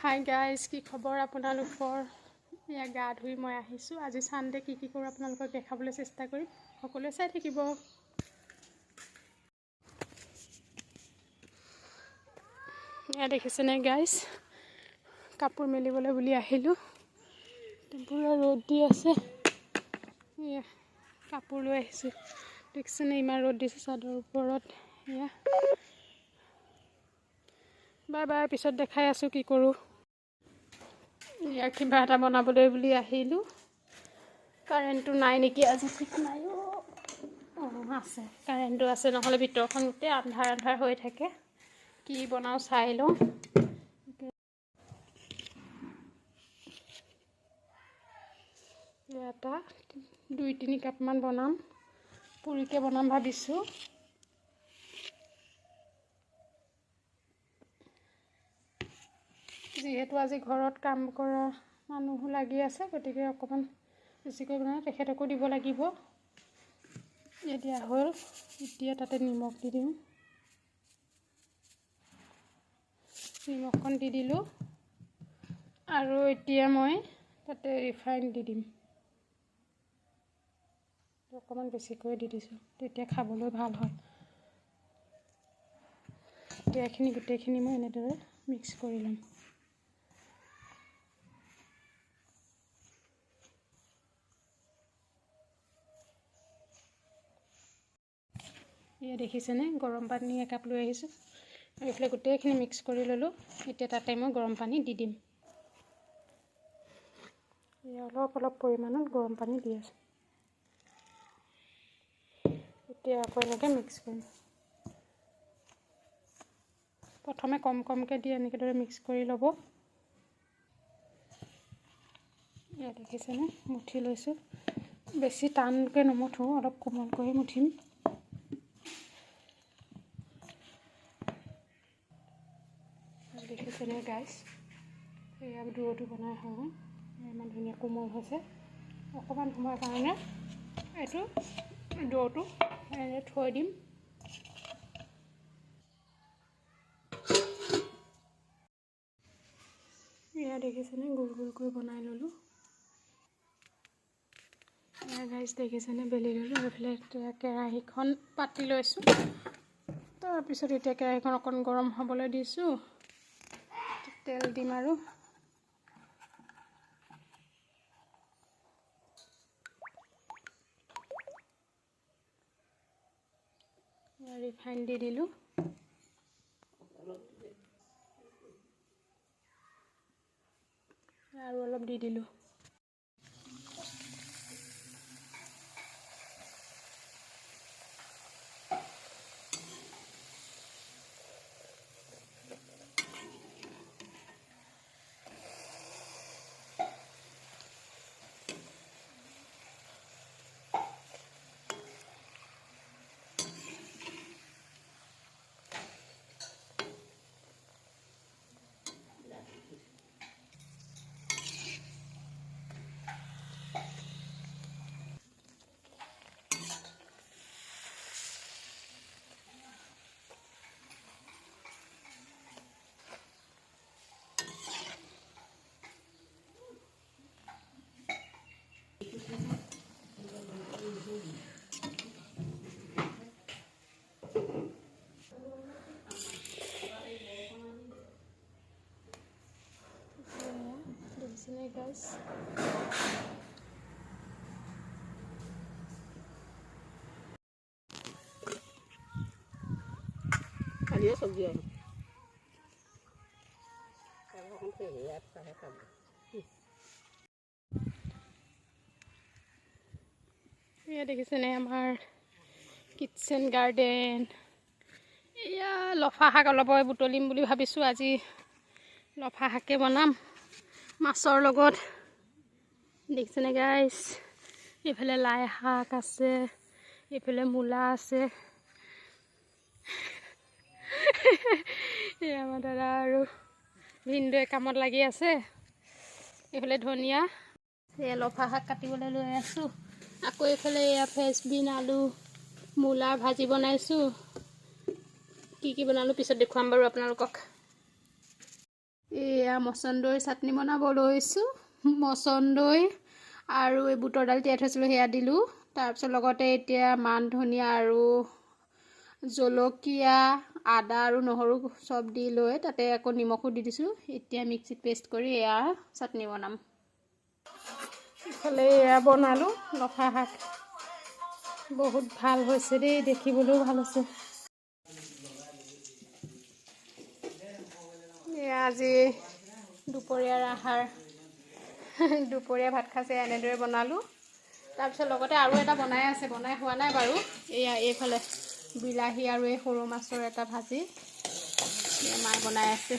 Hi guys, কি খবৰ আপোনালোকৰ? এয়া গা ধুই মই আহিছোঁ। আজি ছানডে কি কৰোঁ আপোনালোকক দেখাবলৈ চেষ্টা কৰিম। সকলোৱে চাই থাকিব। এয়া দেখিছেনে গাইজ, কাপোৰ মেলিবলৈ বুলি আহিলোঁ। পুৰা ৰ'দ দি আছে। এয়া কাপোৰ লৈ আহিছোঁ। দেখিছেনে ইমান ৰ'দ দিছে চাদৰ ওপৰত। এয়া বাই বাই, পিছত দেখাই আছোঁ কি কৰোঁ। এয়া কিবা এটা বনাবলৈ বুলি আহিলোঁ। কাৰেণ্টটো নাই নেকি আজি, ঠিক নাই। আছে, কাৰেণ্টটো আছে, নহ'লে ভিতৰখন গোটেই আন্ধাৰ আন্ধাৰ হৈ থাকে। কি বনাওঁ চাই লওঁ। এটা 2-3 কাপমান বনাম, পুৰিকৈ বনাম ভাবিছোঁ। যিহেতু আজি ঘৰত কাম কৰা মানুহো লাগি আছে, গতিকে অকণমান বেছিকৈ বনাই তেখেতকো দিব লাগিব। এতিয়া হ'ল, এতিয়া তাতে নিমখ দি দিওঁ। নিমখখন দি দিলোঁ আৰু এতিয়া মই তাতে ৰিফাইন দি দিম। অকণমান বেছিকৈ দি দিছোঁ, তেতিয়া খাবলৈ ভাল হয়। এতিয়া এইখিনি গোটেইখিনি মই এনেদৰে মিক্স কৰি ল'ম। এয়া দেখিছেনে, গৰম পানী একাপ লৈ আহিছোঁ আৰু এইফালে গোটেইখিনি মিক্স কৰি ল'লোঁ। এতিয়া তাতে মই গৰম পানী দি দিম। এয়া অলপ অলপ পৰিমাণত গৰম পানী দি আছোঁ। এতিয়া আকৌ এনেকৈ মিক্স কৰিম। প্ৰথমে কম কমকৈ দি এনেকৈ মিক্স কৰি ল'ব। এয়া দেখিছেনে, মুঠি লৈছোঁ। বেছি টানকৈ নমঠো, অলপ কোমলকৈ মুঠিম। দেখিছেনে গাইজ, এয়া ডোটো বনাই হয়, ইমান ধুনীয়া কোমল হৈছে। অকণমান সময়ৰ কাৰণে এইটো ডোটো এনে থৈ দিম। এয়া দেখিছেনে, গোল গোলকৈ বনাই ল'লোঁ। এয়া গাইজ দেখিছেনে, বেলি ল'লোঁ। এইফালে এতিয়া কেৰাহীখন পাতি লৈছোঁ। তাৰপিছত এতিয়া কেৰাহীখন অকণ গৰম হ'বলৈ দিছোঁ। তেল দিম আৰু ৰিফাইন দি দিলোঁ। আৰু অলপ দি দিলোঁ। দেখিছেনে গাইজ, খালিয়ে চব্জি আৰু এয়া দেখিছেনে আমাৰ কিটচেন গাৰ্ডেন। এয়া লফা শাক অলপ বুটলিম বুলি ভাবিছোঁ। আজি লফা শাকে বনাম মাছৰ লগত। দেখিছেনে গাইজ, এইফালে লাই শাক আছে, এইফালে মূলা আছে। এই আমাৰ দাদা আৰু ভিনদেউৱে কামত লাগি আছে। এইফালে ধনিয়া, এয়া লফা শাক কাটিবলৈ লৈ আছোঁ। আকৌ এইফালে এয়া ফ্ৰেঞ্চবিন, আলু, মূলাৰ ভাজি বনাইছোঁ। কি কি বনালোঁ পিছত দেখুৱাম বাৰু আপোনালোকক। এয়া এয়া মচন্দৈ চাটনি বনাব লৈছোঁ। মচন্দৈ আৰু এই বুটৰ দালি তিয়াই থৈছিলোঁ সেয়া দিলোঁ। তাৰপিছত লগতে এতিয়া মান ধনিয়া আৰু জলকীয়া আদা আৰু নহৰু চব দি লৈ তাতে আকৌ নিমখো দি দিছোঁ। এতিয়া মিক্সিত পেষ্ট কৰি এয়া চাটনি বনাম। ইফালে এয়া বনালোঁ লফা শাক, বহুত ভাল হৈছে দেই, দেখিবলৈও ভাল হৈছে। এয়া আজি দুপৰীয়াৰ আহাৰ, দুপৰীয়া ভাত খাইছে এনেদৰে বনালোঁ। তাৰপিছত লগতে আৰু এটা বনাই আছে, বনাই হোৱা নাই বাৰু। এয়া এইফালে বিলাহী আৰু এই সৰু মাছৰ এটা ভাজি মায়ে বনাই আছে।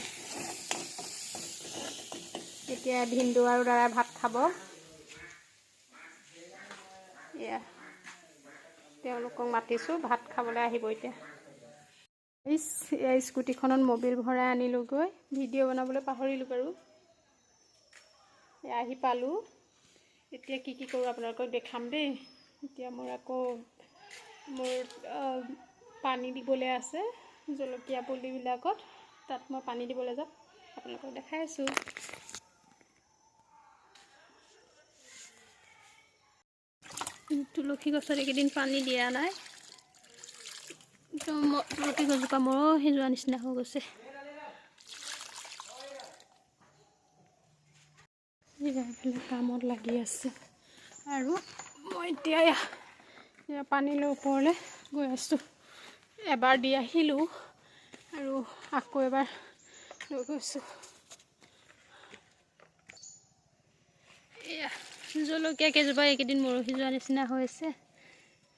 এতিয়া ভিনদেউ আৰু দাদাই ভাত খাব। এয়া তেওঁলোকক মাতিছোঁ, ভাত খাবলৈ আহিব এতিয়া। এয়া স্কুটিখনত মবিল ভৰাই আনিলোঁগৈ, ভিডিঅ' বনাবলৈ পাহৰিলোঁ বাৰু। এয়া আহি পালোঁ, এতিয়া কি কৰোঁ আপোনালোকক দেখাম দেই। এতিয়া মোৰ পানী দিবলৈ আছে জলকীয়া পুলিবিলাকত, তাত মই পানী দিবলৈ যাম, আপোনালোকক দেখাই আছোঁ। তুলসী গছত এইকেইদিন পানী দিয়া নাই, তুলসী গছজোপা মৰহি যোৱা নিচিনা হৈ গৈছে। এইফালে কামত লাগি আছে আৰু মই এতিয়া পানী লৈ ওপৰলৈ গৈ আছোঁ। এবাৰ দি আহিলোঁ আৰু আকৌ এবাৰ লৈ গৈছোঁ। এয়া জলকীয়া কেইজোপা এইকেইদিন মৰহি যোৱা নিচিনা হৈছে।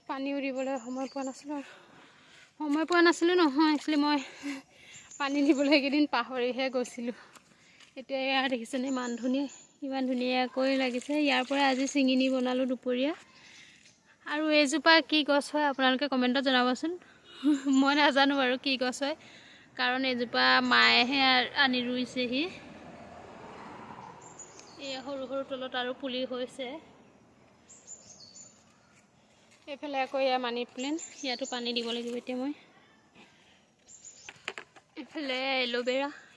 পানীও দিবলৈ সময় পোৱা নাছিলোঁ নহয়, একচুৱেলি মই পানী দিবলৈ এইকেইদিন পাহৰিহে গৈছিলোঁ। এতিয়া এয়া দেখিছেনে মান ধনিয়া ইমান ধুনীয়াকৈ লাগিছে। ইয়াৰ পৰা আজি চিঙি নি বনালোঁ দুপৰীয়া। আৰু এইজোপা কি গছ হয় আপোনালোকে কমেণ্টত জনাবচোন। মই নাজানো বাৰু কি গছ হয়, কাৰণ এইজোপা মায়েহে আনি ৰুইছেহি। এই সৰু সৰু তলত আৰু পুলি হৈছে। এইফালে আকৌ এয়া মানি প্লেণ্ট, ইয়াতো পানী দিব লাগিব এতিয়া মই। এইফালে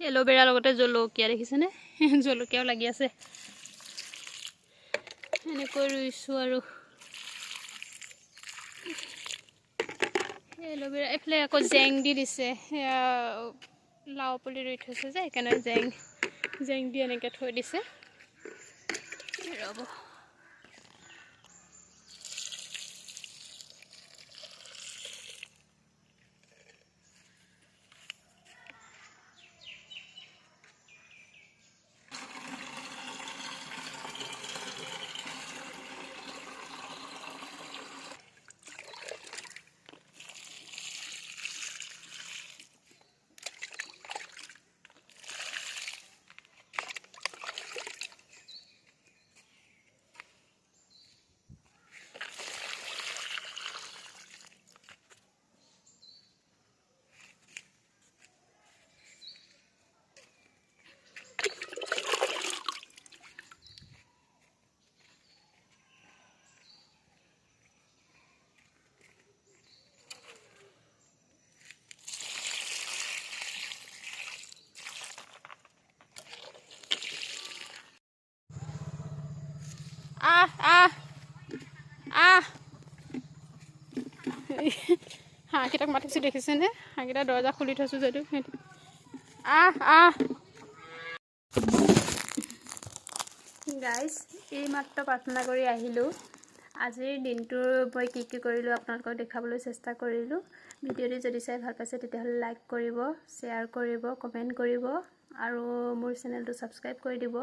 এল'ভেৰা লগতে জলকীয়া দেখিছেনে, জলকীয়াও লাগি আছে। এনেকৈ ৰুইছোঁ আৰু এল'ভেৰা। এইফালে আকৌ জেং দি দিছে, সেয়া লাও পুলি ৰুই থৈছে যে সেইকাৰণে জেং দি এনেকৈ থৈ দিছে। ৰ'ব হাঁহকেইটাক মাতিছোঁ দেখিছেনে, হাঁহকেইটা দৰ্জা খুলি থৈছোঁ যদিও গাইজ এইমাত্ৰ প্ৰাৰ্থনা কৰি আহিলোঁ। আজিৰ দিনটোৰ মই কি কৰিলোঁ আপোনালোকক দেখাবলৈ চেষ্টা কৰিলোঁ। ভিডিঅ'টি যদি চাই ভাল পাইছে তেতিয়াহ'লে লাইক কৰিব, শ্বেয়াৰ কৰিব, কমেণ্ট কৰিব আৰু মোৰ চেনেলটো ছাবস্ক্ৰাইব কৰি দিব।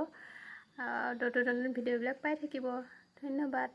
নতুন ভিডিঅ'বিলাক পাই থাকিব। ধন্যবাদ।